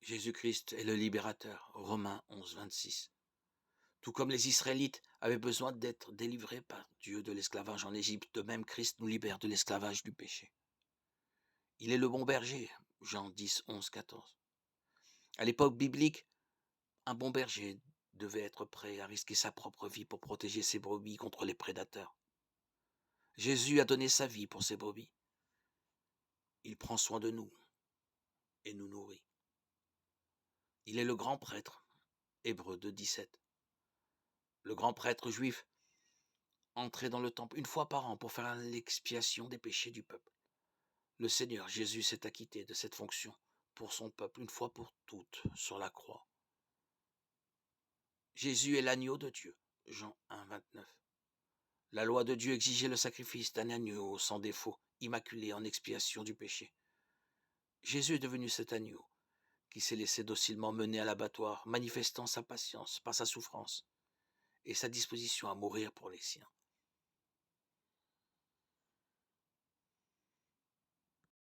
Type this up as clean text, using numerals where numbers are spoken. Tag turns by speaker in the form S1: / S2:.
S1: Jésus-Christ est le libérateur. Romains 11, 26. Tout comme les Israélites avaient besoin d'être délivrés par Dieu de l'esclavage en Égypte, de même Christ nous libère de l'esclavage du péché. Il est le bon berger. Jean 10, 11, 14. À l'époque biblique, un bon berger devait être prêt à risquer sa propre vie pour protéger ses brebis contre les prédateurs. Jésus a donné sa vie pour ses brebis. Il prend soin de nous et nous nourrit. Il est le grand prêtre. Hébreux 2, 17. Le grand prêtre juif entrait dans le temple une fois par an pour faire l'expiation des péchés du peuple. Le Seigneur Jésus s'est acquitté de cette fonction pour son peuple une fois pour toutes sur la croix. Jésus est l'agneau de Dieu. Jean 1, 29. La loi de Dieu exigeait le sacrifice d'un agneau sans défaut, immaculé en expiation du péché. Jésus est devenu cet agneau qui s'est laissé docilement mener à l'abattoir, manifestant sa patience par sa souffrance et sa disposition à mourir pour les siens.